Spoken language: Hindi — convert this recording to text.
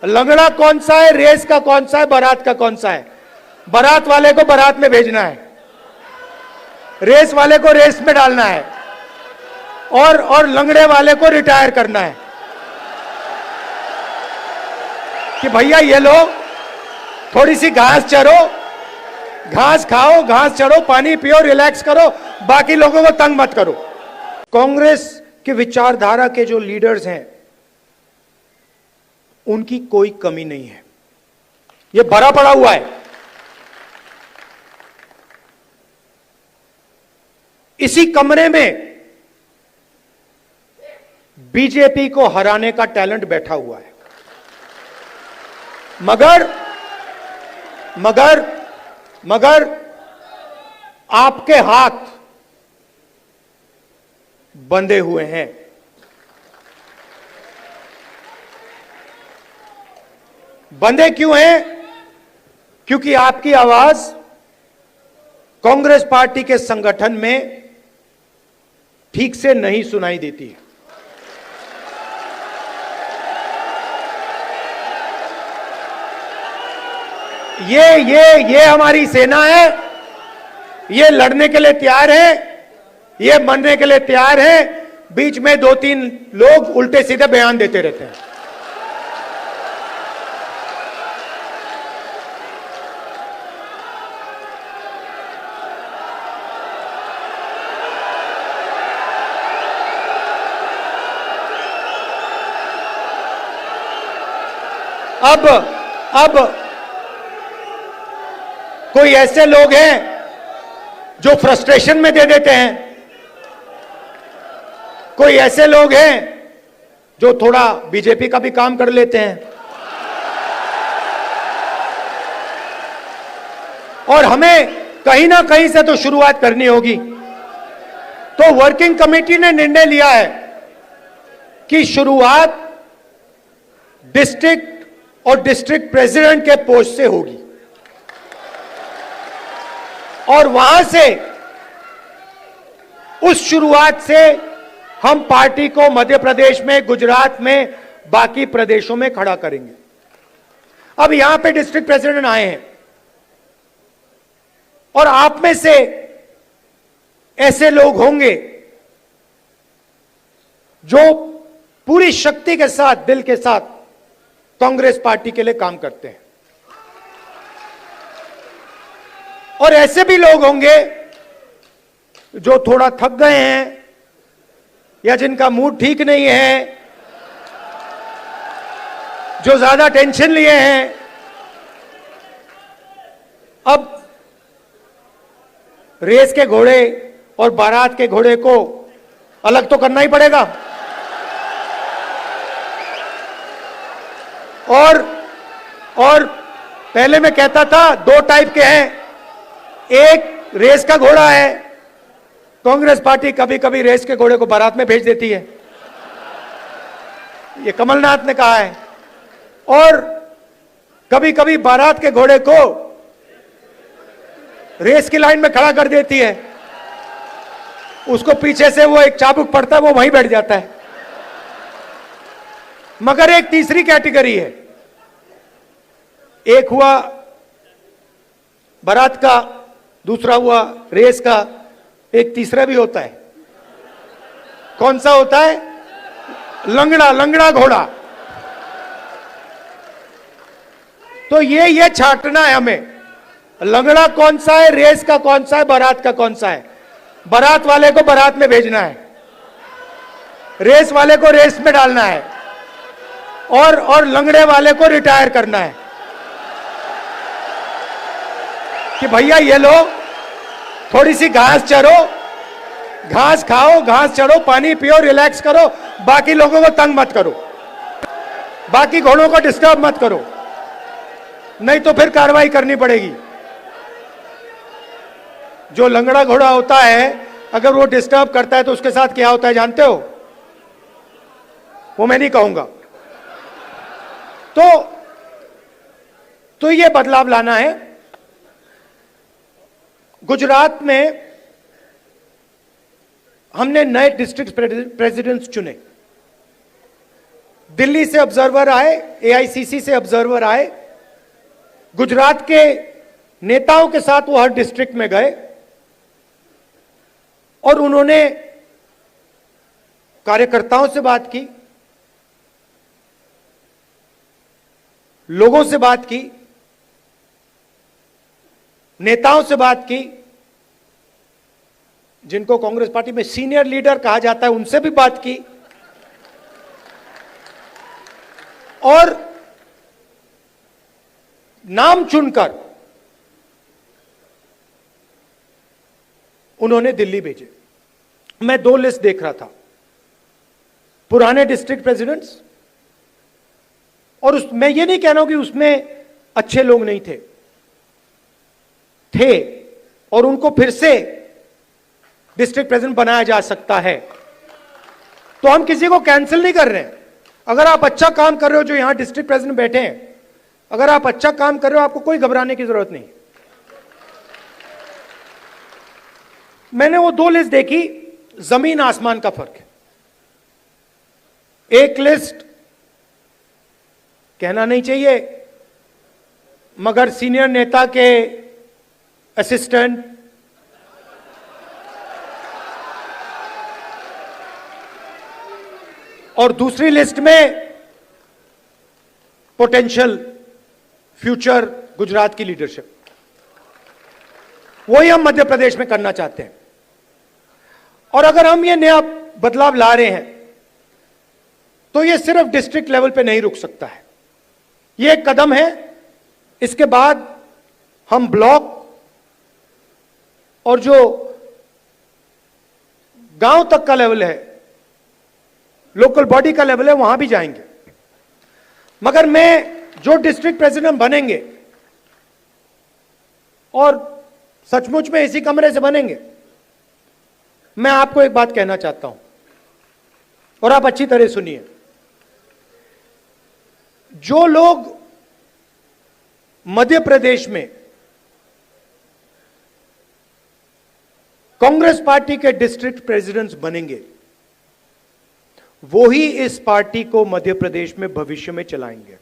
लंगड़ा कौन सा है, रेस का कौन सा है, बारात का कौन सा है? बारात वाले को बारात में भेजना है, रेस वाले को रेस में डालना है, और लंगड़े वाले को रिटायर करना है कि भैया ये लो, थोड़ी सी घास चरो, घास खाओ, घास चढ़ो, पानी पियो, रिलैक्स करो, बाकी लोगों को तंग मत करो। कांग्रेस के विचारधारा के जो लीडर्स हैं उनकी कोई कमी नहीं है, ये भरा पड़ा हुआ है। इसी कमरे में बीजेपी को हराने का टैलेंट बैठा हुआ है, मगर आपके हाथ बंधे हुए हैं। बंधे क्यों हैं? क्योंकि आपकी आवाज कांग्रेस पार्टी के संगठन में ठीक से नहीं सुनाई देती है। ये हमारी सेना है, ये लड़ने के लिए तैयार है, ये मरने के लिए तैयार है। बीच में दो तीन लोग उल्टे सीधे बयान देते रहते हैं। अब कोई ऐसे लोग हैं जो फ्रस्ट्रेशन में दे देते हैं, कोई ऐसे लोग हैं जो थोड़ा बीजेपी का भी काम कर लेते हैं, और हमें कहीं ना कहीं से तो शुरुआत करनी होगी। तो वर्किंग कमेटी ने निर्णय लिया है कि शुरुआत डिस्ट्रिक्ट और डिस्ट्रिक्ट प्रेसिडेंट के पोस्ट से होगी, और वहां से, उस शुरुआत से हम पार्टी को मध्य प्रदेश में, गुजरात में, बाकी प्रदेशों में खड़ा करेंगे। अब यहां पे डिस्ट्रिक्ट प्रेसिडेंट आए हैं, और आप में से ऐसे लोग होंगे जो पूरी शक्ति के साथ, दिल के साथ कांग्रेस पार्टी के लिए काम करते हैं, और ऐसे भी लोग होंगे जो थोड़ा थक गए हैं या जिनका मूड ठीक नहीं है, जो ज्यादा टेंशन लिए हैं। अब रेस के घोड़े और बारात के घोड़े को अलग तो करना ही पड़ेगा, और पहले मैं कहता था दो टाइप के हैं। एक रेस का घोड़ा है, कांग्रेस पार्टी कभी कभी रेस के घोड़े को बारात में भेज देती है, ये कमलनाथ ने कहा है, और कभी कभी बारात के घोड़े को रेस की लाइन में खड़ा कर देती है, उसको पीछे से वो एक चाबुक पड़ता है, वो वहीं बैठ जाता है। मगर एक तीसरी कैटेगरी है, एक हुआ बारात का, दूसरा हुआ रेस का, एक तीसरा भी होता है। कौन सा होता है? लंगड़ा घोड़ा। तो ये छांटना है हमें, लंगड़ा कौन सा है, रेस का कौन सा है, बारात का कौन सा है? बारात वाले को बारात में भेजना है, रेस वाले को रेस में डालना है, और लंगड़े वाले को रिटायर करना है कि भैया ये लो, थोड़ी सी घास चरो, घास खाओ, घास चढ़ो, पानी पियो, रिलैक्स करो, बाकी लोगों को तंग मत करो, बाकी घोड़ों को डिस्टर्ब मत करो, नहीं तो फिर कार्रवाई करनी पड़ेगी। जो लंगड़ा घोड़ा होता है, अगर वो डिस्टर्ब करता है तो उसके साथ क्या होता है जानते हो? वो मैं नहीं कहूंगा। तो ये बदलाव लाना है। गुजरात में हमने नए डिस्ट्रिक्ट प्रेसिडेंट्स चुने, दिल्ली से ऑब्जर्वर आए, एआईसीसी से ऑब्जर्वर आए, गुजरात के नेताओं के साथ वो हर डिस्ट्रिक्ट में गए और उन्होंने कार्यकर्ताओं से बात की, लोगों से बात की, नेताओं से बात की, जिनको कांग्रेस पार्टी में सीनियर लीडर कहा जाता है उनसे भी बात की, और नाम चुनकर उन्होंने दिल्ली भेजे। मैं 2 लिस्ट देख रहा था, पुराने डिस्ट्रिक्ट प्रेसिडेंट्स, और मैं ये नहीं कह रहा हूं कि उसमें अच्छे लोग नहीं थे, और उनको फिर से डिस्ट्रिक्ट प्रेसिडेंट बनाया जा सकता है। तो हम किसी को कैंसिल नहीं कर रहे हैं। अगर आप अच्छा काम कर रहे हो, जो यहां डिस्ट्रिक्ट प्रेसिडेंट बैठे हैं, अगर आप अच्छा काम कर रहे हो, आपको कोई घबराने की जरूरत नहीं। मैंने वो 2 लिस्ट देखी, जमीन आसमान का फर्क है। एक लिस्ट कहना नहीं चाहिए, मगर सीनियर नेता के असिस्टेंट, और दूसरी लिस्ट में पोटेंशियल फ्यूचर गुजरात की लीडरशिप। वही हम मध्य प्रदेश में करना चाहते हैं। और अगर हम ये नया बदलाव ला रहे हैं तो ये सिर्फ डिस्ट्रिक्ट लेवल पे नहीं रुक सकता है। ये एक कदम है। इसके बाद हम ब्लॉक और जो गांव तक का लेवल है, लोकल बॉडी का लेवल है, वहां भी जाएंगे। मगर मैं जो डिस्ट्रिक्ट प्रेसिडेंट बनेंगे, और सचमुच में इसी कमरे से बनेंगे, मैं आपको एक बात कहना चाहता हूं और आप अच्छी तरह सुनिए। जो लोग मध्य प्रदेश में कांग्रेस पार्टी के डिस्ट्रिक्ट प्रेसिडेंट्स बनेंगे, वो ही इस पार्टी को मध्य प्रदेश में भविष्य में चलाएंगे।